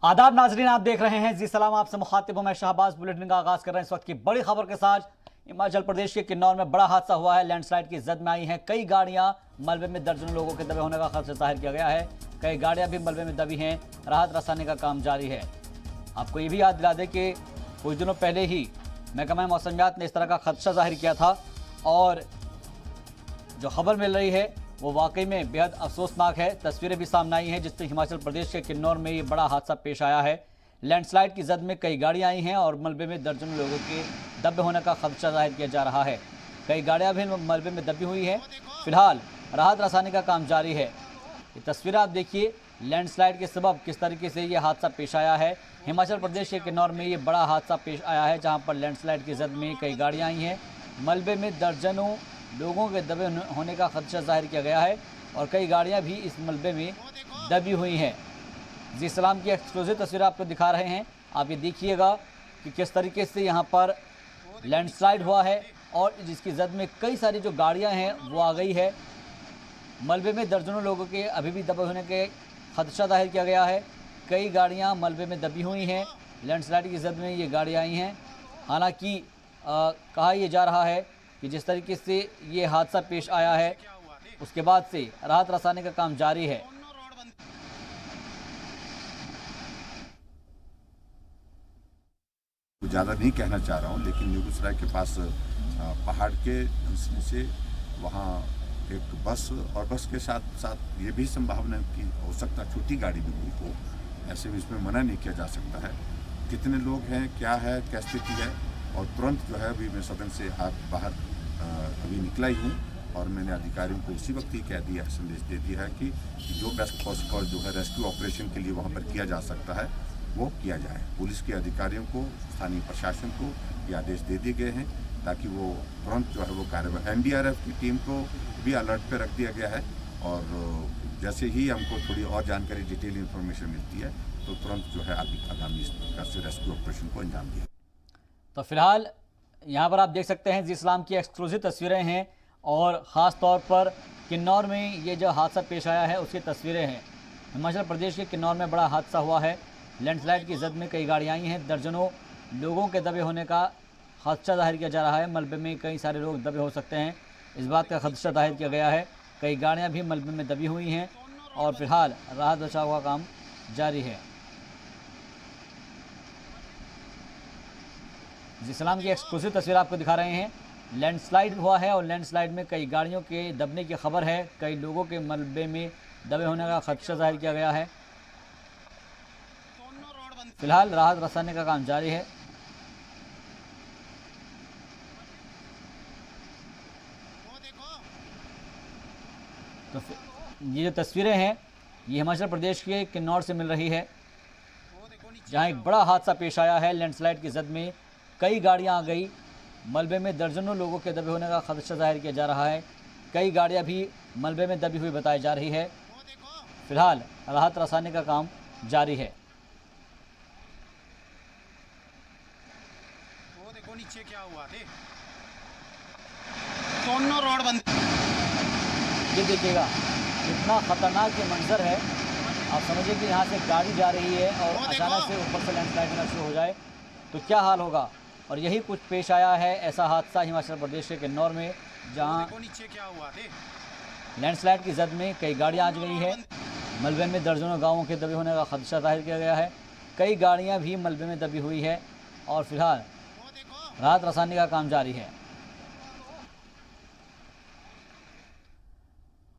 आदाब नाजरीन, आप देख रहे हैं जी सलाम। आपसे मुखातिब हूं मैं शहबाज। बुलेटिन का आगाज कर रहे हैं इस वक्त की बड़ी खबर के साथ। हिमाचल प्रदेश के किन्नौर में बड़ा हादसा हुआ है। लैंडस्लाइड की जद में आई हैं कई गाड़ियां। मलबे में दर्जनों लोगों के दबे होने का खदशा जाहिर किया गया है। कई गाड़ियां भी मलबे में दबी हैं। राहत रसाने का काम जारी है। आपको ये भी याद दिला दें कि कुछ दिनों पहले ही महकमा मौसमियात ने इस तरह का खदशा जाहिर किया था और जो खबर मिल रही है वो वाकई में बेहद अफसोसनाक है। तस्वीरें भी सामने आई हैं जिससे हिमाचल प्रदेश के किन्नौर में ये बड़ा हादसा पेश आया है। लैंडस्लाइड की जद में कई गाड़ियां आई हैं और मलबे में दर्जनों लोगों के दबे होने का खदशा जाहिर किया जा रहा है। कई गाड़ियां भी मलबे में दबी हुई हैं। फिलहाल राहत रसाने का काम जारी है। ये तस्वीरें आप देखिए, लैंडस्लाइड के सबब किस तरीके से ये हादसा पेश आया है। हिमाचल प्रदेश के किन्नौर में ये बड़ा हादसा पेश आया है जहाँ पर लैंडस्लाइड की जद में कई गाड़ियाँ आई हैं। मलबे में दर्जनों लोगों के दबे होने का खदशा जाहिर किया गया है और कई गाड़ियां भी इस मलबे में दबी हुई हैं। जी सलाम की एक्सक्लूसिव तस्वीर आपको दिखा रहे हैं। आप ये देखिएगा कि किस तरीके से यहां पर लैंडस्लाइड हुआ है और जिसकी जद में कई सारी जो गाड़ियां हैं वो आ गई है। मलबे में दर्जनों लोगों के अभी भी दबे होने के खदशा जाहिर किया गया है। कई गाड़ियाँ मलबे में दबी हुई हैं। लैंडस्लाइड की जद में ये गाड़ियाँ आई हैं। हालाँकि कहा यह जा रहा है कि जिस तरीके से ये हादसा पेश आया है उसके बाद से राहत रसाने का काम जारी है। ज़्यादा नहीं कहना चाह रहा हूँ, लेकिन बेगूसराय के पास पहाड़ के धंसने से वहाँ एक बस और बस के साथ साथ ये भी संभावना कि हो सकता है छोटी गाड़ी भी हुई हो। ऐसे में इसमें मना नहीं किया जा सकता है। कितने लोग हैं, क्या है, क्या स्थिति है, और तुरंत जो है अभी मैं सदन से बाहर अभी निकला ही हूँ और मैंने अधिकारियों को उसी वक्त ही कह दिया, संदेश दे दिया है कि जो बेस्ट पॉसिबल जो है रेस्क्यू ऑपरेशन के लिए वहाँ पर किया जा सकता है वो किया जाए। पुलिस के अधिकारियों को, स्थानीय प्रशासन को ये आदेश दे दिए गए हैं ताकि वो तुरंत जो है वो कार्रवाई। एनडीआरएफ की टीम को भी अलर्ट पे रख दिया गया है और जैसे ही हमको थोड़ी और जानकारी, डिटेल इन्फॉर्मेशन मिलती है तो तुरंत जो है आगामी इस प्रकार से रेस्क्यू ऑपरेशन को अंजाम दिया। तो फिलहाल यहाँ पर आप देख सकते हैं जी इस्लाम की एक्सक्लूसिव तस्वीरें हैं और ख़ास तौर पर किन्नौर में ये जो हादसा पेश आया है उसकी तस्वीरें हैं। हिमाचल प्रदेश के किन्नौर में बड़ा हादसा हुआ है। लैंडस्लाइड की जद में कई गाड़ियाँ आई हैं। दर्जनों लोगों के दबे होने का खदशा जाहिर किया जा रहा है। मलबे में कई सारे लोग दबे हो सकते हैं, इस बात का खदशा जाहिर किया गया है। कई गाड़ियाँ भी मलबे में दबी हुई हैं और फिलहाल राहत बचाव का काम जारी है। जिसलाम की एक्सक्लूसिव तस्वीर आपको दिखा रहे हैं। लैंडस्लाइड हुआ है और लैंडस्लाइड में कई गाड़ियों के दबने की खबर है। कई लोगों के मलबे में दबे होने का खदशा जाहिर किया गया है। फिलहाल राहत रसाने का काम जारी है। तो ये जो तस्वीरें हैं ये हिमाचल प्रदेश के किन्नौर से मिल रही है जहां एक बड़ा हादसा पेश आया है। लैंडस्लाइड की जद में कई गाड़ियां आ गई। मलबे में दर्जनों लोगों के दबे होने का खदशा जाहिर किया जा रहा है। कई गाड़ियां भी मलबे में दबी हुई बताई जा रही है। फिलहाल राहत रसाने का काम जारी है। वो देखो नीचे क्या हुआ थे, दोनों रोड बंद। ये देखिएगा कितना खतरनाक ये मंजर है। आप समझिए कि यहाँ से गाड़ी जा रही है और अचानक से ऊपर से लैंडस्लाइड होना शुरू हो जाए तो क्या हाल होगा। और यही कुछ पेश आया है ऐसा हादसा हिमाचल प्रदेश के किन्नौर में जहाँ नीचे क्या हुआ थे, लैंडस्लाइड की जद में कई गाड़ियाँ आ गई है। मलबे में दर्जनों गाँवों के दबे होने का खदशा जाहिर किया गया है। कई गाड़ियाँ भी मलबे में दबी हुई है और फिलहाल राहत रसाने का काम जारी है।